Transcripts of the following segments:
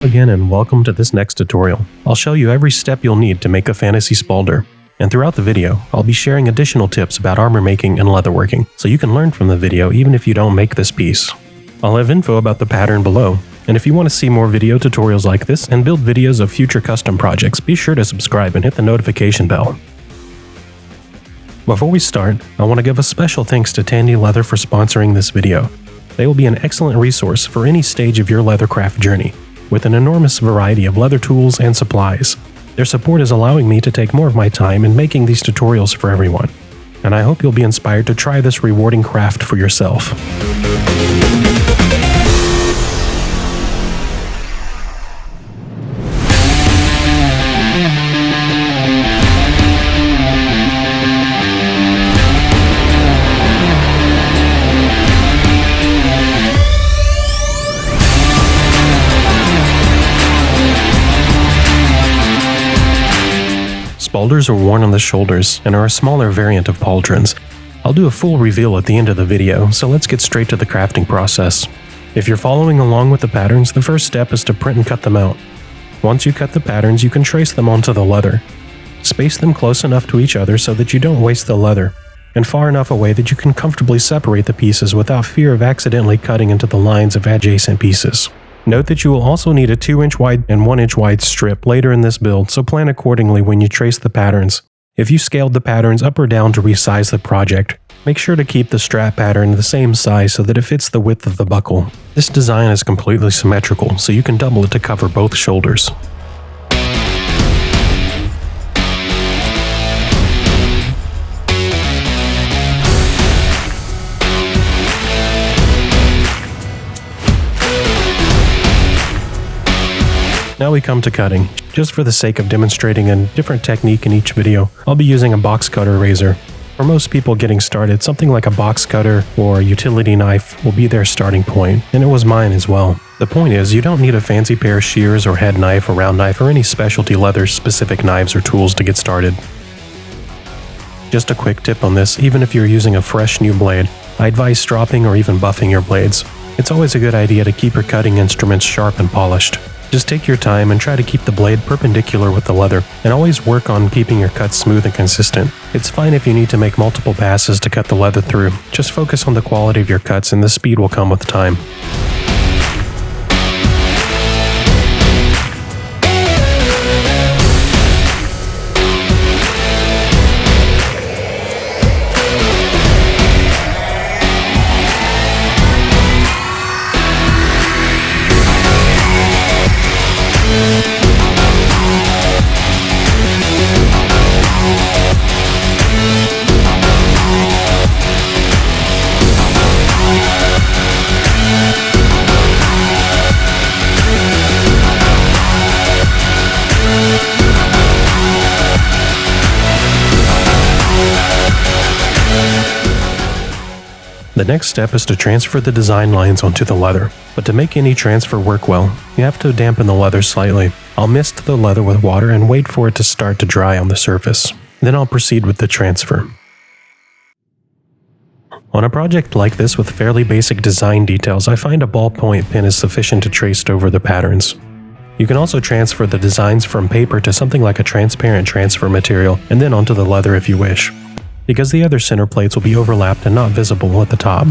Again, and welcome to this next tutorial. I'll show you every step you'll need to make a fantasy Spaulder. And throughout the video, I'll be sharing additional tips about armor making and leatherworking, so you can learn from the video even if you don't make this piece. I'll have info about the pattern below, and if you want to see more video tutorials like this and build videos of future custom projects, be sure to subscribe and hit the notification bell. Before we start, I want to give a special thanks to Tandy Leather for sponsoring this video. They will be an excellent resource for any stage of your leathercraft journey, with an enormous variety of leather tools and supplies. Their support is allowing me to take more of my time in making these tutorials for everyone, and I hope you'll be inspired to try this rewarding craft for yourself. Spaulders are worn on the shoulders and are a smaller variant of Pauldrons. I'll do a full reveal at the end of the video, so let's get straight to the crafting process. If you're following along with the patterns, the first step is to print and cut them out. Once you cut the patterns, you can trace them onto the leather. Space them close enough to each other so that you don't waste the leather, and far enough away that you can comfortably separate the pieces without fear of accidentally cutting into the lines of adjacent pieces. Note that you will also need a 2-inch wide and 1-inch wide strip later in this build, so plan accordingly when you trace the patterns. If you scaled the patterns up or down to resize the project, make sure to keep the strap pattern the same size so that it fits the width of the buckle. This design is completely symmetrical, so you can double it to cover both shoulders. Now we come to cutting. Just for the sake of demonstrating a different technique in each video, I'll be using a box cutter razor. For most people getting started, something like a box cutter or a utility knife will be their starting point, and it was mine as well. The point is, you don't need a fancy pair of shears or head knife or round knife or any specialty leather specific knives or tools to get started. Just a quick tip on this, even if you're using a fresh new blade, I advise stropping or even buffing your blades. It's always a good idea to keep your cutting instruments sharp and polished. Just take your time and try to keep the blade perpendicular with the leather, and always work on keeping your cuts smooth and consistent. It's fine if you need to make multiple passes to cut the leather through. Just focus on the quality of your cuts and the speed will come with time. The next step is to transfer the design lines onto the leather, but to make any transfer work well, you have to dampen the leather slightly. I'll mist the leather with water and wait for it to start to dry on the surface. Then I'll proceed with the transfer. On a project like this with fairly basic design details, I find a ballpoint pen is sufficient to trace over the patterns. You can also transfer the designs from paper to something like a transparent transfer material and then onto the leather if you wish, because the other center plates will be overlapped and not visible at the top.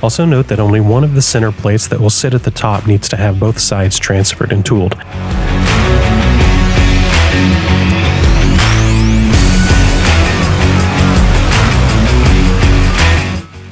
Also note that only one of the center plates that will sit at the top needs to have both sides transferred and tooled.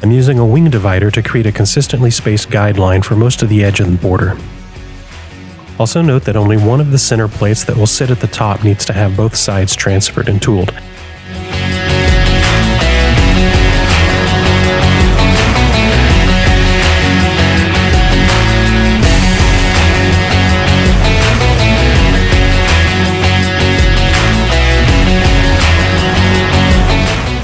I'm using a wing divider to create a consistently spaced guideline for most of the edge of the border. Also note that only one of the center plates that will sit at the top needs to have both sides transferred and tooled.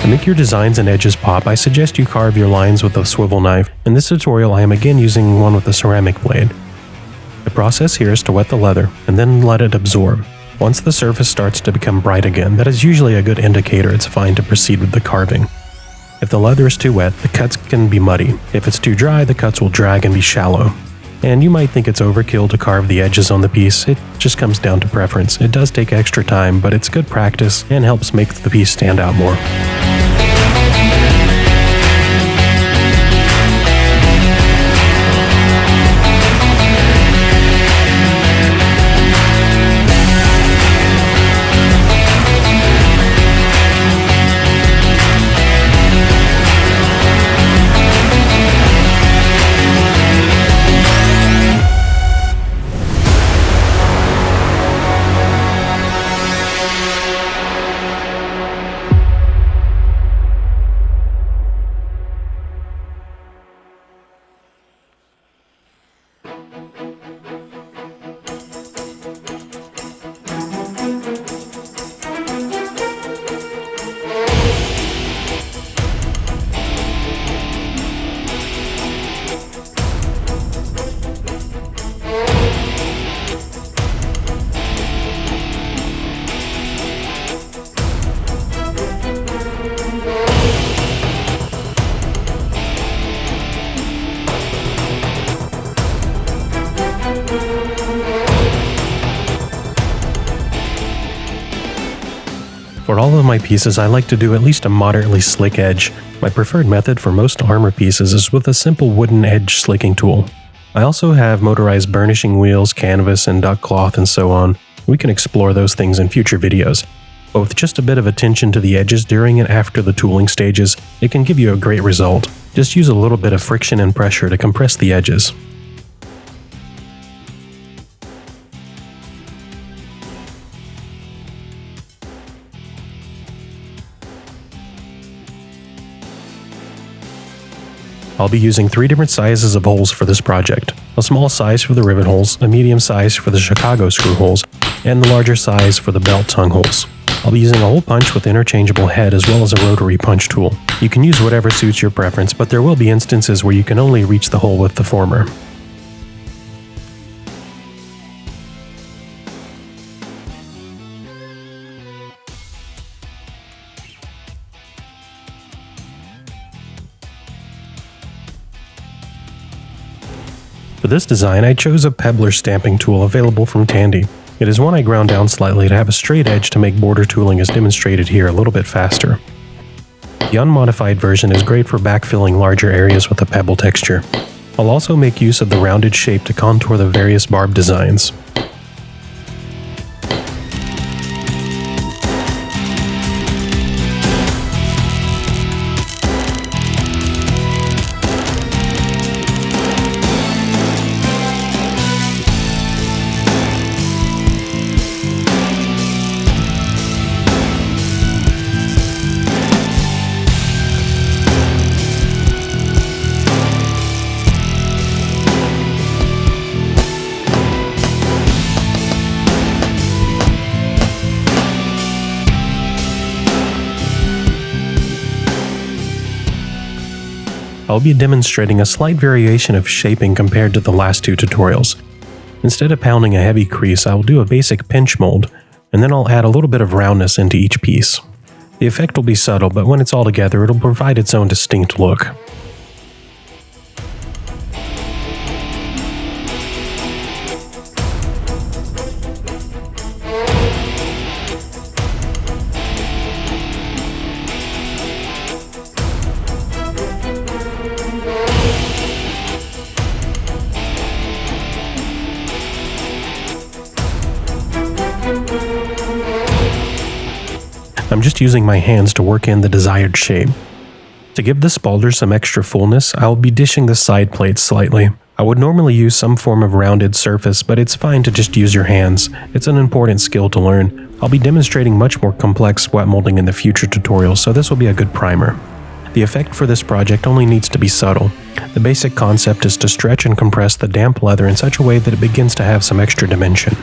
To make your designs and edges pop, I suggest you carve your lines with a swivel knife. In this tutorial, I am again using one with a ceramic blade. The process here is to wet the leather, and then let it absorb. Once the surface starts to become bright again, that is usually a good indicator it's fine to proceed with the carving. If the leather is too wet, the cuts can be muddy. If it's too dry, the cuts will drag and be shallow. and you might think it's overkill to carve the edges on the piece. It just comes down to preference. It does take extra time, but it's good practice and helps make the piece stand out more. For all of my pieces, I like to do at least a moderately slick edge. My preferred method for most armor pieces is with a simple wooden edge slicking tool. I also have motorized burnishing wheels, canvas, and duck cloth, and so on. We can explore those things in future videos. But with just a bit of attention to the edges during and after the tooling stages, it can give you a great result. Just use a little bit of friction and pressure to compress the edges. I'll be using 3 different sizes of holes for this project. A small size for the rivet holes, a medium size for the Chicago screw holes, and the larger size for the belt tongue holes. I'll be using a hole punch with interchangeable head as well as a rotary punch tool. You can use whatever suits your preference, but there will be instances where you can only reach the hole with the former. For this design, I chose a Pebbler stamping tool available from Tandy. It is one I ground down slightly to have a straight edge to make border tooling as demonstrated here a little bit faster. The unmodified version is great for backfilling larger areas with a pebble texture. I'll also make use of the rounded shape to contour the various barb designs. I'll be demonstrating a slight variation of shaping compared to the last 2 tutorials. Instead of pounding a heavy crease, I will do a basic pinch mold, and then I'll add a little bit of roundness into each piece. The effect will be subtle, but when it's all together, it'll provide its own distinct look. I'm just using my hands to work in the desired shape. To give the Spaulder some extra fullness, I will be dishing the side plates slightly. I would normally use some form of rounded surface, but it's fine to just use your hands. It's an important skill to learn. I'll be demonstrating much more complex wet molding in the future tutorials, so this will be a good primer. The effect for this project only needs to be subtle. The basic concept is to stretch and compress the damp leather in such a way that it begins to have some extra dimension.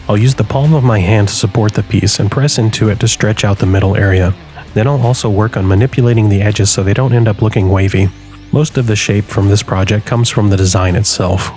I'll use the palm of my hand to support the piece and press into it to stretch out the middle area. Then I'll also work on manipulating the edges so they don't end up looking wavy. Most of the shape from this project comes from the design itself.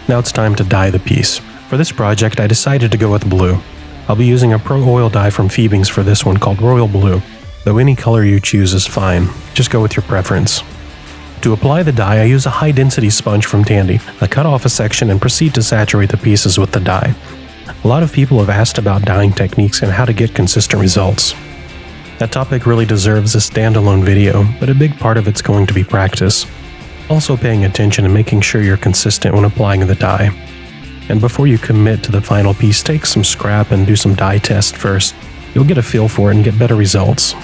Now it's time to dye the piece. For this project, I decided to go with blue. I'll be using a Pro Oil dye from Phoebing's for this one called Royal Blue, though any color you choose is fine, just go with your preference. To apply the dye, I use a high-density sponge from Tandy. I cut off a section and proceed to saturate the pieces with the dye. A lot of people have asked about dyeing techniques and how to get consistent results. That topic really deserves a standalone video, but a big part of it's going to be practice. Also paying attention and making sure you're consistent when applying the dye. And before you commit to the final piece, take some scrap and do some dye tests first. You'll get a feel for it and get better results.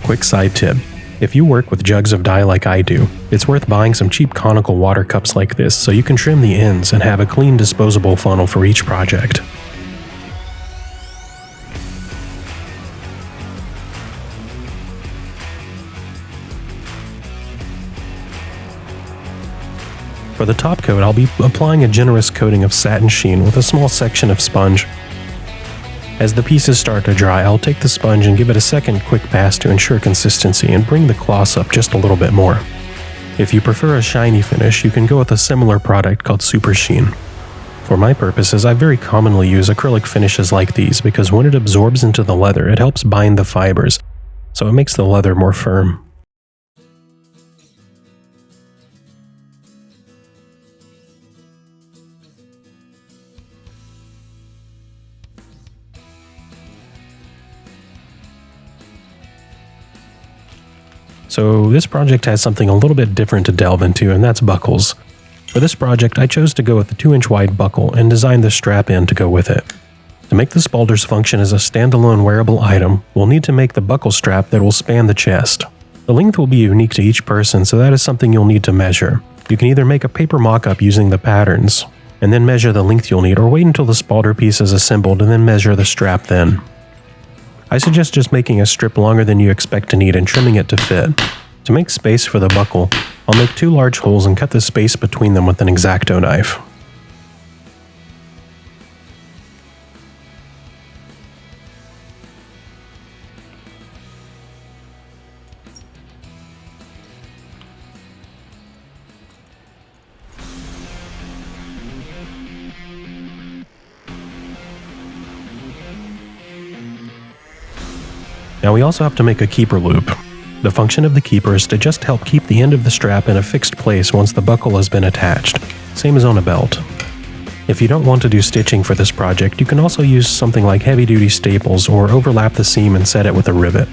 Quick side tip. If you work with jugs of dye like I do, it's worth buying some cheap conical water cups like this so you can trim the ends and have a clean disposable funnel for each project. For the top coat, I'll be applying a generous coating of satin sheen with a small section of sponge. As the pieces start to dry, I'll take the sponge and give it a second quick pass to ensure consistency and bring the gloss up just a little bit more. If you prefer a shiny finish, you can go with a similar product called Super Sheen. For my purposes, I very commonly use acrylic finishes like these because when it absorbs into the leather, it helps bind the fibers, so it makes the leather more firm. So this project has something a little bit different to delve into, and that's buckles. For this project, I chose to go with the 2-inch wide buckle and designed the strap in to go with it. To make the Spaulders function as a standalone wearable item, we'll need to make the buckle strap that will span the chest. The length will be unique to each person, so that is something you'll need to measure. You can either make a paper mock-up using the patterns, and then measure the length you'll need, or wait until the Spaulder piece is assembled and then measure the strap then. I suggest just making a strip longer than you expect to need and trimming it to fit. To make space for the buckle, I'll make 2 large holes and cut the space between them with an X-Acto knife. Now we also have to make a keeper loop. The function of the keeper is to just help keep the end of the strap in a fixed place once the buckle has been attached, same as on a belt. If you don't want to do stitching for this project, you can also use something like heavy-duty staples or overlap the seam and set it with a rivet.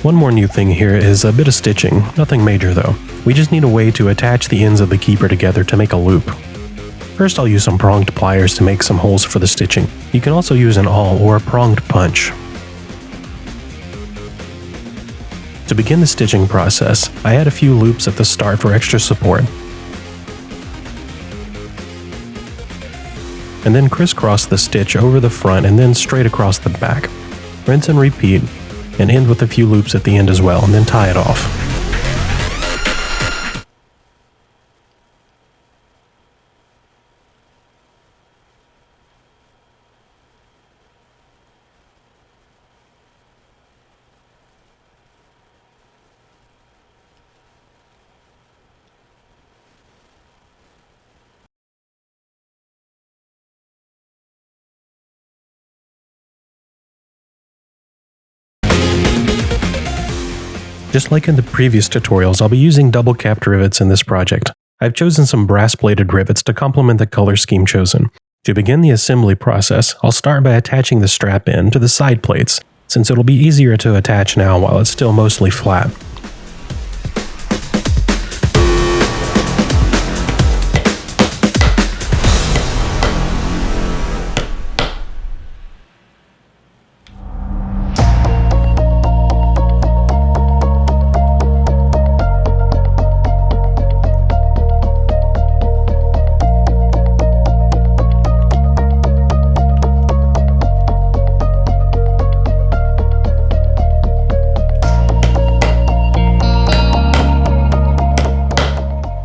One more new thing here is a bit of stitching, nothing major though. We just need a way to attach the ends of the keeper together to make a loop. First, I'll use some pronged pliers to make some holes for the stitching. You can also use an awl or a pronged punch. To begin the stitching process, I add a few loops at the start for extra support. And then crisscross the stitch over the front and then straight across the back. Rinse and repeat, and end with a few loops at the end as well, and then tie it off. Just like in the previous tutorials, I'll be using double capped rivets in this project. I've chosen some brass bladed rivets to complement the color scheme chosen. To begin the assembly process, I'll start by attaching the strap in to the side plates, since it'll be easier to attach now while it's still mostly flat.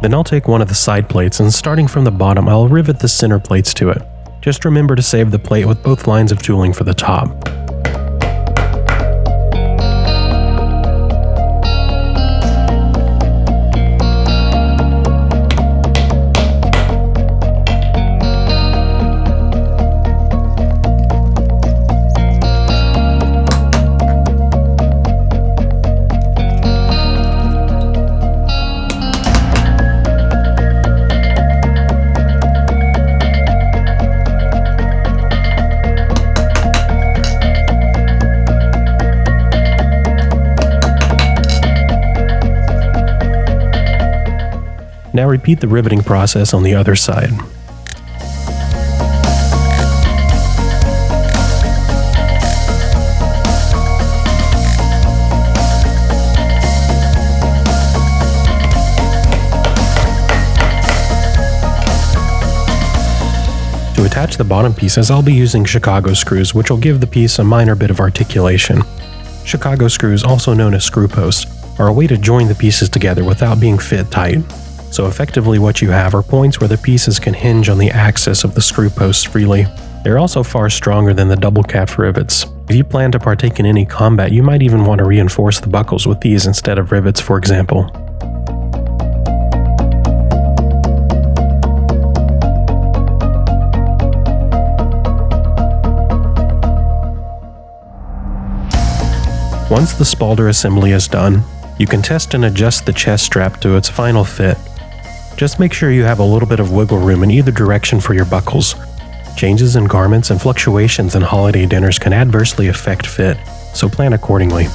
Then I'll take one of the side plates and starting from the bottom, I'll rivet the center plates to it. Just remember to save the plate with both lines of tooling for the top. Now repeat the riveting process on the other side. To attach the bottom pieces, I'll be using Chicago screws, which will give the piece a minor bit of articulation. Chicago screws, also known as screw posts, are a way to join the pieces together without being fit tight. So effectively what you have are points where the pieces can hinge on the axis of the screw posts freely. They're also far stronger than the double calf rivets. If you plan to partake in any combat, you might even want to reinforce the buckles with these instead of rivets, for example. Once the Spaulder assembly is done, you can test and adjust the chest strap to its final fit. Just make sure you have a little bit of wiggle room in either direction for your buckles. Changes in garments and fluctuations in holiday dinners can adversely affect fit, so plan accordingly.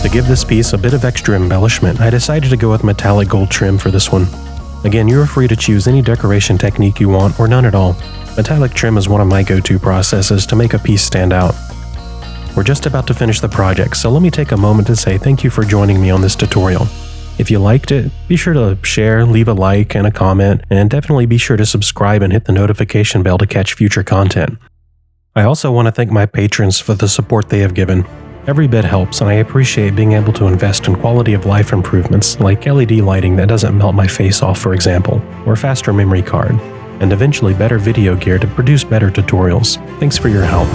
To give this piece a bit of extra embellishment, I decided to go with metallic gold trim for this one. Again, you are free to choose any decoration technique you want or none at all. Metallic trim is one of my go-to processes to make a piece stand out. We're just about to finish the project, so let me take a moment to say thank you for joining me on this tutorial. If you liked it, be sure to share, leave a like and a comment, and definitely be sure to subscribe and hit the notification bell to catch future content. I also want to thank my patrons for the support they have given. Every bit helps, and I appreciate being able to invest in quality of life improvements like LED lighting that doesn't melt my face off, for example, or faster memory card, and eventually better video gear to produce better tutorials. Thanks for your help.